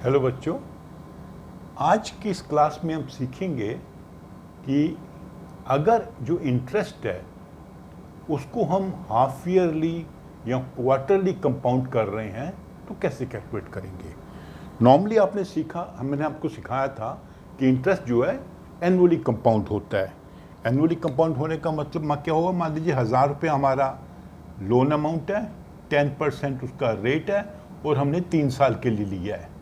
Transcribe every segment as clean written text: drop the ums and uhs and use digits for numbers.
Hello बच्चों, आज की इस क्लास में हम सीखेंगे कि अगर जो इंटरेस्ट है उसको हम हाफ ईयरली या क्वार्टरली कंपाउंड कर रहे हैं तो कैसे कैलकुलेट करेंगे। नॉर्मली आपने सीखा, मैंने आपको सिखाया था कि इंटरेस्ट जो है एनुअली कंपाउंड होता है। एनुअली कंपाउंड होने का मतलब क्या होगा, मान लीजिए 1000 रुपये हमारा लोन अमाउंट है, 10% उसका रेट है और हमने 3 साल के लिए लिया है।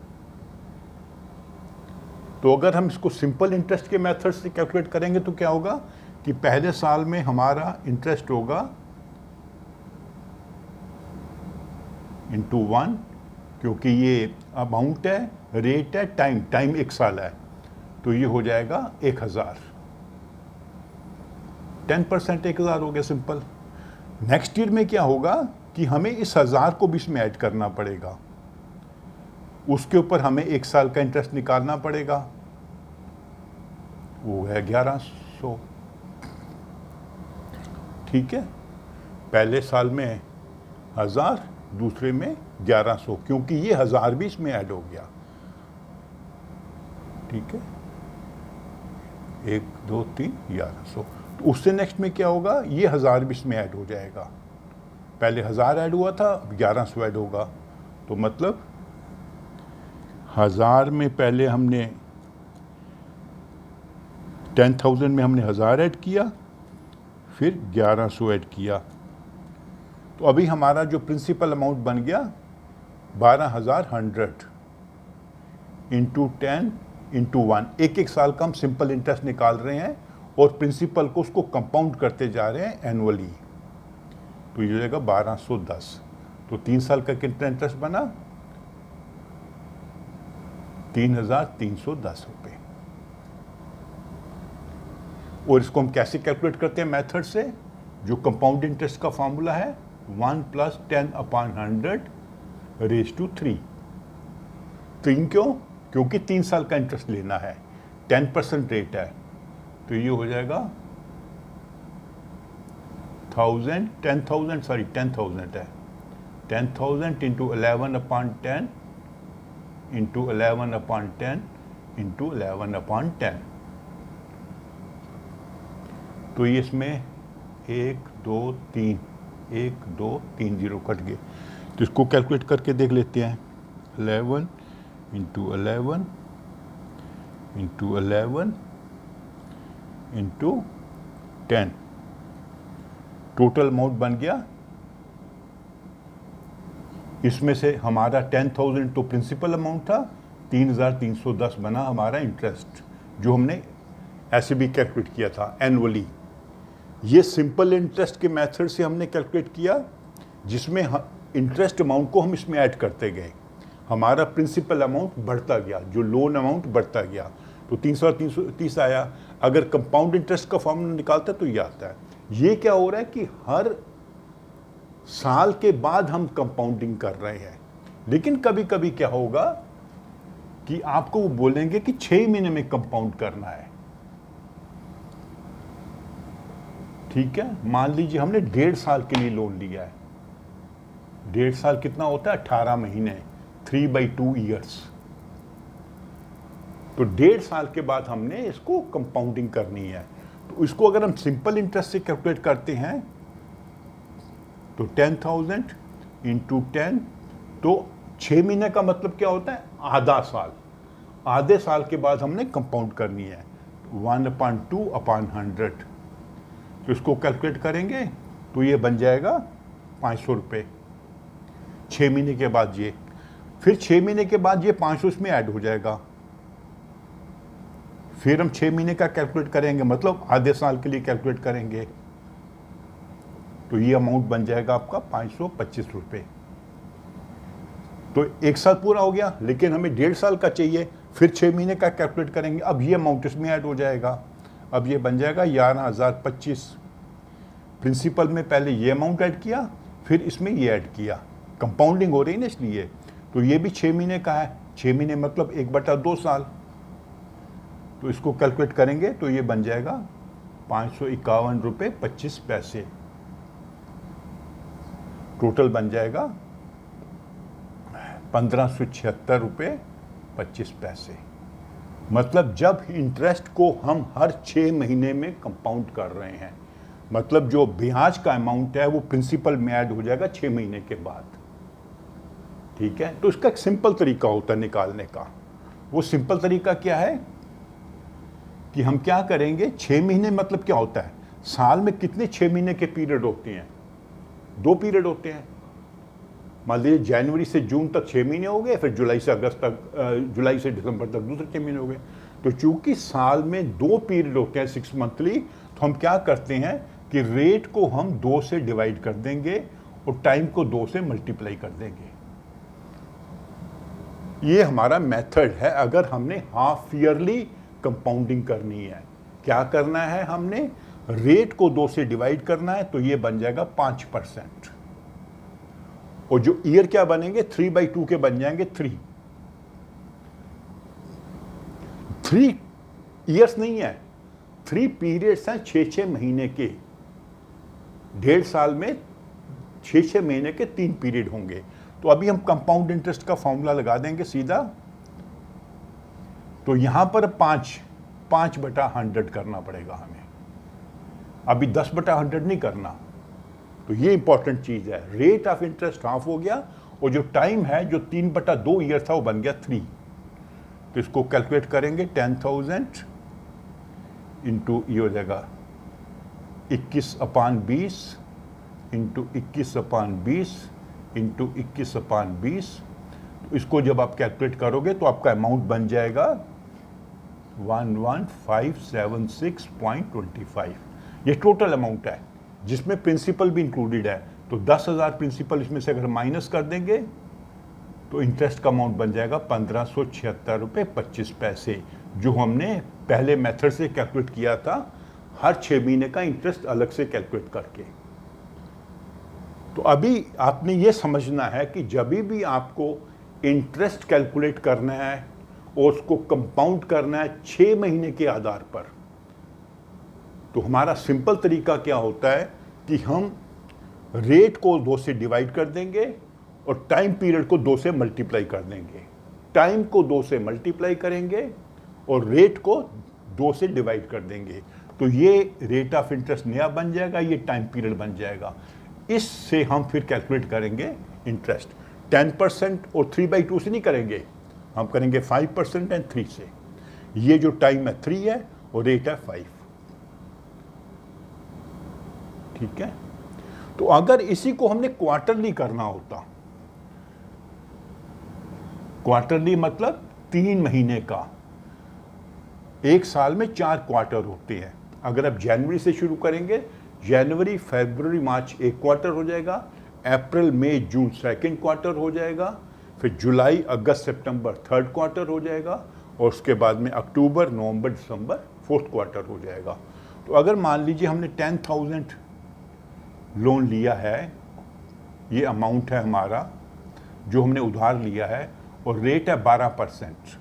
तो अगर हम इसको सिंपल इंटरेस्ट के मेथड से कैलकुलेट करेंगे तो क्या होगा कि पहले साल में हमारा इंटरेस्ट होगा इंटू 1, क्योंकि ये अमाउंट है, रेट है, टाइम 1 साल है, तो ये हो जाएगा 1000। 10% 1000 हो गया सिंपल। नेक्स्ट ईयर में क्या होगा कि हमें इस 1000 को भी इसमें ऐड करना पड़ेगा, उसके ऊपर हमें 1 साल का इंटरेस्ट निकालना पड़ेगा, वो है 1100। ठीक है, पहले साल में 1000, दूसरे में 1100, क्योंकि ये 1000 भी इसमें ऐड हो गया। ठीक है, 1 2 3 1100। तो उससे नेक्स्ट में क्या होगा, ये 1000 भी इसमें ऐड हो जाएगा। पहले 1000 ऐड हुआ था, अब 1100 ऐड होगा। तो मतलब 1000 में पहले हमने 10,000 में हमने 1000 ऐड किया, फिर 1100 ऐड किया, तो अभी हमारा जो प्रिंसिपल अमाउंट बन गया 12,100 इंटू 10 इंटू 1। एक साल का हम सिंपल इंटरेस्ट निकाल रहे हैं और प्रिंसिपल को उसको कंपाउंड करते जा रहे हैं एनुअली, तो ये हो जाएगा 1210। तो 3 साल का कितना इंटरेस्ट बना, 3,310 रुपये। और इसको हम कैसे कैलकुलेट करते हैं मेथड से, जो कंपाउंड इंटरेस्ट का फॉर्मूला है 1 + 10/100 रेज़ टू 3। 3 क्यों, क्योंकि 3 साल का इंटरेस्ट लेना है, 10% रेट है, तो ये हो जाएगा 1000 है, 10,000 इंटू 11/10 इंटू 11/10 इंटू 11/10। तो ये इसमें 1 2 3 1 2 3 0 कट गए, तो इसको कैलकुलेट करके देख लेते हैं। 11 into 11 into 11 into 10, total amount बन गया। इसमें से हमारा 10,000 तो प्रिंसिपल अमाउंट था, 3,310 बना हमारा इंटरेस्ट, जो हमने ऐसे भी कैलकुलेट किया था एनुअली। ये सिंपल इंटरेस्ट के मेथड से हमने कैलकुलेट किया, जिसमें इंटरेस्ट अमाउंट को हम इसमें ऐड करते गए, हमारा प्रिंसिपल अमाउंट बढ़ता गया, जो लोन अमाउंट बढ़ता गया, तो 330 आया। अगर कंपाउंड इंटरेस्ट का फॉर्मूला निकालता है तो ये आता है। ये क्या हो रहा है कि हर साल के बाद हम कंपाउंडिंग कर रहे हैं, लेकिन कभी कभी क्या होगा कि आपको वो बोलेंगे कि 6 महीने में कंपाउंड करना है। ठीक है, मान लीजिए हमने 1.5 साल के लिए लोन लिया है। 1.5 साल कितना होता है, 18 महीने, 3/2 ईयर्स। तो 1.5 साल के बाद हमने इसको कंपाउंडिंग करनी है। तो इसको अगर हम सिंपल इंटरेस्ट से कैलकुलेट करते हैं तो 10,000 इंटू 10, तो 6 महीने का मतलब क्या होता है, आधा साल। आधे साल के बाद हमने कंपाउंड करनी है, 1/2/100। तो इसको कैलकुलेट करेंगे तो ये बन जाएगा 500 रुपये 6 महीने के बाद। ये फिर 6 महीने के बाद ये 500 इसमें ऐड हो जाएगा, फिर हम 6 महीने का कैलकुलेट करेंगे, मतलब आधे साल के लिए कैलकुलेट करेंगे, तो ये अमाउंट बन जाएगा आपका 525 रुपये। तो 1 साल पूरा हो गया, लेकिन हमें 1.5 साल का चाहिए, फिर 6 महीने का कैलकुलेट करेंगे, अब ये अमाउंट इसमें ऐड हो जाएगा। अब ये बन जाएगा 11,025। प्रिंसिपल में पहले ये अमाउंट ऐड किया, फिर इसमें ये ऐड किया, कंपाउंडिंग हो रही है ना इसलिए। तो ये भी 6 महीने का है, 6 महीने मतलब 1/2 साल। तो इसको कैलकुलेट करेंगे तो ये बन जाएगा 551 रुपये 25 पैसे। टोटल बन जाएगा 1576 रुपये 25 पैसे। मतलब जब इंटरेस्ट को हम हर 6 महीने में कंपाउंड कर रहे हैं, मतलब जो ब्याज का अमाउंट है वो प्रिंसिपल में ऐड हो जाएगा 6 महीने के बाद। ठीक है, तो इसका एक सिंपल तरीका होता है निकालने का। वो सिंपल तरीका क्या है कि हम क्या करेंगे, 6 महीने मतलब क्या होता है, साल में कितने 6 महीने के पीरियड होते हैं, 2 पीरियड होते हैं। मान लीजिए जनवरी से जून तक 6 महीने हो गए, फिर जुलाई से अगस्त तक, जुलाई से दिसंबर तक दूसरे 6 महीने हो गए। तो चूंकि साल में 2 पीरियड होते हैं 6 मंथली, तो हम क्या करते हैं कि रेट को हम 2 से डिवाइड कर देंगे और टाइम को 2 से मल्टीप्लाई कर देंगे। ये हमारा मेथड है अगर हमने हाफ ईयरली कंपाउंडिंग करनी है। क्या करना है, हमने रेट को 2 से डिवाइड करना है, तो ये बन जाएगा 5%। और जो ईयर क्या बनेंगे, 3/2 के बन जाएंगे 3 ईयर्स नहीं है, 3 पीरियड्स हैं 6-6 महीने के। 1.5 साल में 6-6 महीने के 3 पीरियड होंगे। तो अभी हम कंपाउंड इंटरेस्ट का फॉर्मूला लगा देंगे सीधा। तो यहां पर 5/100 करना पड़ेगा हमें, अभी 10/100 नहीं करना। तो ये इंपॉर्टेंट चीज है। रेट ऑफ इंटरेस्ट हाफ हो गया और जो टाइम है जो 3/2 ईयर था वो बन गया 3। तो इसको कैलकुलेट करेंगे, 10,000 इंटू ये हो जाएगा 21/20 इंटू 21/20 इंटू 21/20। तो इसको जब आप कैलकुलेट करोगे तो आपका अमाउंट बन जाएगा 11,576.25। ये टोटल अमाउंट है जिसमें प्रिंसिपल भी इंक्लूडेड है। तो 10,000 प्रिंसिपल इसमें से अगर माइनस कर देंगे तो इंटरेस्ट का अमाउंट बन जाएगा 1,576 रुपये 25 पैसे, जो हमने पहले मेथड से कैलकुलेट किया था, हर 6 महीने का इंटरेस्ट अलग से कैलकुलेट करके। तो अभी आपने ये समझना है कि जब भी आपको इंटरेस्ट कैलकुलेट करना है और उसको कंपाउंड करना है 6 महीने के आधार पर, तो हमारा सिंपल तरीका क्या होता है कि हम रेट को 2 से डिवाइड कर देंगे और टाइम पीरियड को 2 से मल्टीप्लाई कर देंगे। टाइम को 2 से मल्टीप्लाई करेंगे और रेट को 2 से डिवाइड कर देंगे। तो ये रेट ऑफ इंटरेस्ट नया बन जाएगा, ये टाइम पीरियड बन जाएगा। इससे हम फिर कैलकुलेट करेंगे इंटरेस्ट। 10% और 3/2 से नहीं करेंगे, हम करेंगे 5% एंड 3 से। ये जो टाइम है 3 है और रेट है 5। ठीक है, तो अगर इसी को हमने क्वार्टरली करना होता, क्वार्टरली मतलब 3 महीने का, एक साल में 4 क्वार्टर होते हैं। अगर आप जनवरी से शुरू करेंगे, जनवरी फरवरी मार्च 1 क्वार्टर हो जाएगा, अप्रैल मई जून 2nd क्वार्टर हो जाएगा, फिर जुलाई अगस्त सितंबर 3rd क्वार्टर हो जाएगा, और उसके बाद में अक्टूबर नवंबर दिसंबर 4th क्वार्टर हो जाएगा। तो अगर मान लीजिए हमने 10,000 लोन लिया है, ये अमाउंट है हमारा जो हमने उधार लिया है, और रेट है 12%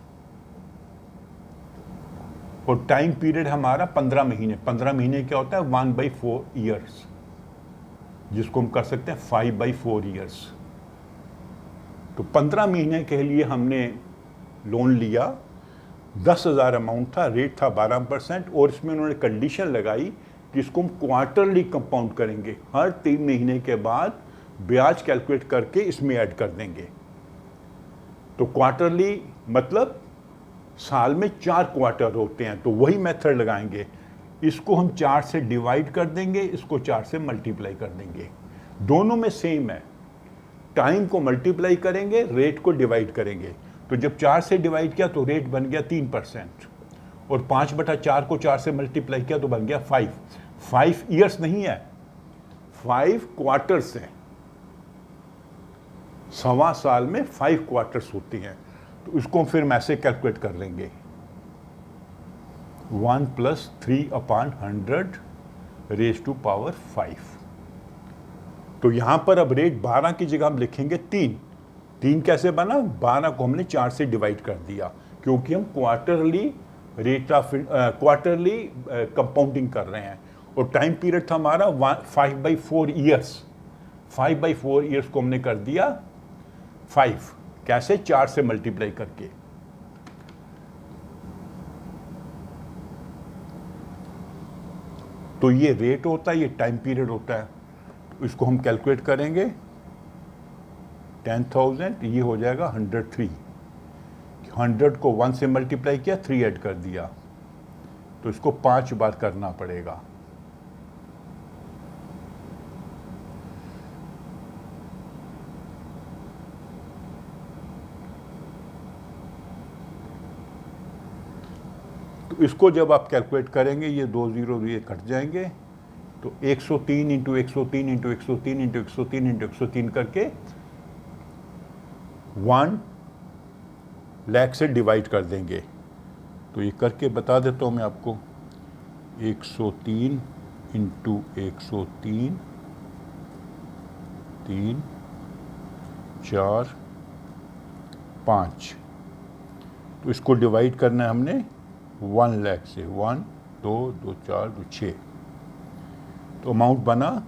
और टाइम पीरियड हमारा 15 महीने। 15 महीने क्या होता है, 1/4 ईयर्स, जिसको हम कर सकते हैं 5/4 ईयर्स। तो 15 महीने के लिए हमने लोन लिया, 10,000 अमाउंट था, रेट था 12%, और इसमें उन्होंने कंडीशन लगाई कि इसको हम क्वार्टरली कंपाउंड करेंगे, हर 3 महीने के बाद ब्याज कैलकुलेट करके इसमें ऐड कर देंगे। तो क्वार्टरली मतलब साल में 4 क्वार्टर होते हैं, तो वही मेथड लगाएंगे। इसको हम 4 से डिवाइड कर देंगे, इसको 4 से मल्टीप्लाई कर देंगे। दोनों में सेम है, टाइम को मल्टीप्लाई करेंगे, रेट को डिवाइड करेंगे। तो जब 4 से डिवाइड किया तो रेट बन गया 3%, और 5/4 को 4 से मल्टीप्लाई किया तो बन गया 5 ईयर्स नहीं है, 5 क्वार्टर्स हैं। सवा साल में 5 क्वार्टर्स होती हैं। तो इसको हम फिर ऐसे कैलकुलेट कर लेंगे, 1 + 3/100 रेज़ टू पावर 5। तो यहां पर अब रेट 12 की जगह हम लिखेंगे 3 कैसे बना, 12 को हमने 4 से डिवाइड कर दिया, क्योंकि हम क्वार्टरली कंपाउंडिंग कर रहे हैं। और टाइम पीरियड था हमारा 5/4 ईयर्स। 5/4 ईयर्स को हमने कर दिया 5, कैसे, 4 से मल्टीप्लाई करके। तो ये रेट होता है, ये टाइम पीरियड होता है। तो इसको हम कैलकुलेट करेंगे, 10,000 ये हो जाएगा 103। 100 को 1 से मल्टीप्लाई किया, 3 ऐड कर दिया, तो इसको 5 बार करना पड़ेगा। तो इसको जब आप कैलकुलेट करेंगे, ये 2 0 ये कट जाएंगे, तो 103 इंटू 103 इंटू 103 इंटू 103 इंटू 103 करके 1 लाख से डिवाइड कर देंगे। तो ये करके बता देता हूँ मैं आपको, 103 इंटू 103, 3 4 5, तो इसको डिवाइड करना है हमने 1 लाख से, 1 2 2 4 2 6, तो अमाउंट बना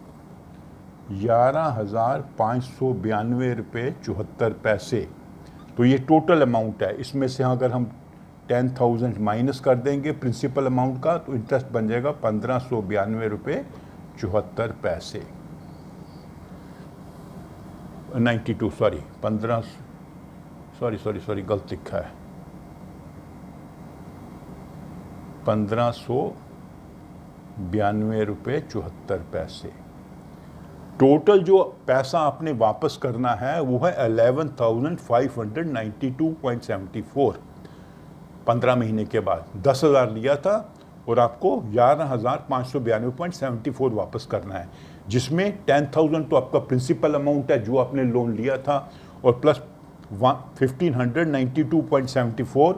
11,592 रुपये 74 पैसे। तो ये टोटल अमाउंट है। इसमें से अगर हम 10,000 माइनस कर देंगे प्रिंसिपल अमाउंट का, तो इंटरेस्ट बन जाएगा 1,592 रुपये 74 पैसे। 92 सॉरी 15 सॉरी गलत लिखा है, 1,592 रुपये 74 पैसे। टोटल जो पैसा आपने वापस करना है वो है 11,592.74। 15 महीने के बाद 10,000 लिया था और आपको 11,592.74 वापस करना है, जिसमें 10,000 तो आपका प्रिंसिपल अमाउंट है जो आपने लोन लिया था, और प्लस 1,592.74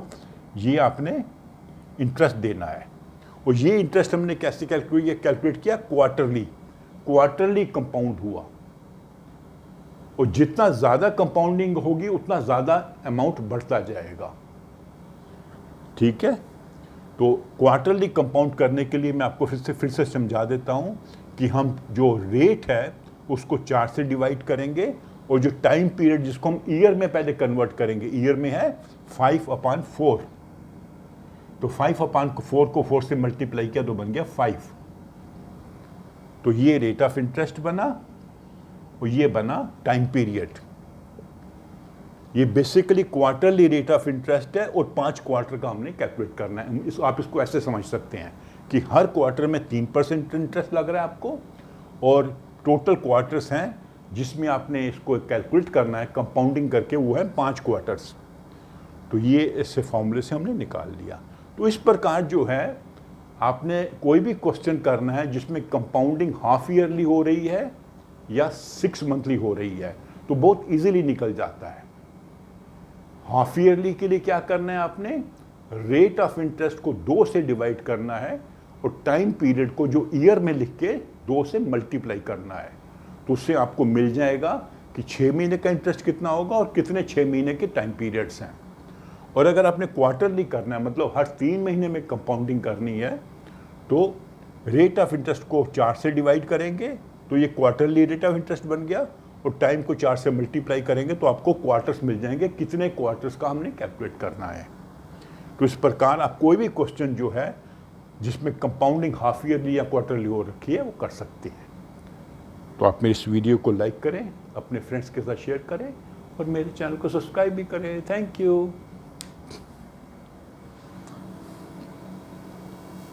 ये आपने इंटरेस्ट देना है। और ये इंटरेस्ट हमने कैसे कैलकुलेट किया, क्वार्टरली कंपाउंड हुआ, और जितना ज़्यादा कंपाउंडिंग होगी उतना ज़्यादा अमाउंट बढ़ता जाएगा। ठीक है, तो क्वार्टरली कंपाउंड करने के लिए मैं आपको फिर से समझा देता हूँ कि हम जो रेट है उसको 4 से डिवाइड करेंगे, और जो टाइम पीरियड जिसको हम ईयर में पहले कन्वर्ट करेंगे, ईयर में है 5/4, तो 5/4 को 4 से मल्टीप्लाई किया तो बन गया 5। तो ये रेट ऑफ इंटरेस्ट बना और ये बना टाइम पीरियड। ये basically quarterly rate of interest है, और 5 क्वार्टर का हमने कैलकुलेट करना है। आप इसको ऐसे समझ सकते हैं कि हर क्वार्टर में 3% इंटरेस्ट लग रहा है आपको, और टोटल क्वार्टर्स हैं जिसमें आपने इसको कैलकुलेट करना है कंपाउंडिंग करके, वो है 5 क्वार्टर्स। तो ये इससे फॉर्मूले से हमने निकाल लिया। तो इस प्रकार जो है आपने कोई भी क्वेश्चन करना है जिसमें कंपाउंडिंग हाफ ईयरली हो रही है या 6 मंथली हो रही है, तो बहुत इजीली निकल जाता है। हाफ ईयरली के लिए क्या करना है, आपने रेट ऑफ इंटरेस्ट को 2 से डिवाइड करना है, और टाइम पीरियड को जो ईयर में लिख के 2 से मल्टीप्लाई करना है, तो उससे आपको मिल जाएगा कि 6 महीने का इंटरेस्ट कितना होगा और कितने 6 महीने के टाइम पीरियड्स हैं। और अगर आपने क्वार्टरली करना है, मतलब हर 3 महीने में कंपाउंडिंग करनी है, तो रेट ऑफ इंटरेस्ट को 4 से डिवाइड करेंगे, तो ये क्वार्टरली रेट ऑफ इंटरेस्ट बन गया, और टाइम को 4 से मल्टीप्लाई करेंगे तो आपको क्वार्टर्स मिल जाएंगे, कितने क्वार्टर्स का हमने कैलकुलेट करना है। तो इस प्रकार आप कोई भी क्वेश्चन जो है जिसमें कंपाउंडिंग हाफ ईयरली या क्वार्टरली हो रखी है वो कर सकते हैं। तो आप मेरे इस वीडियो को लाइक करें, अपने फ्रेंड्स के साथ शेयर करें, और मेरे चैनल को सब्सक्राइब भी करें। Thank you.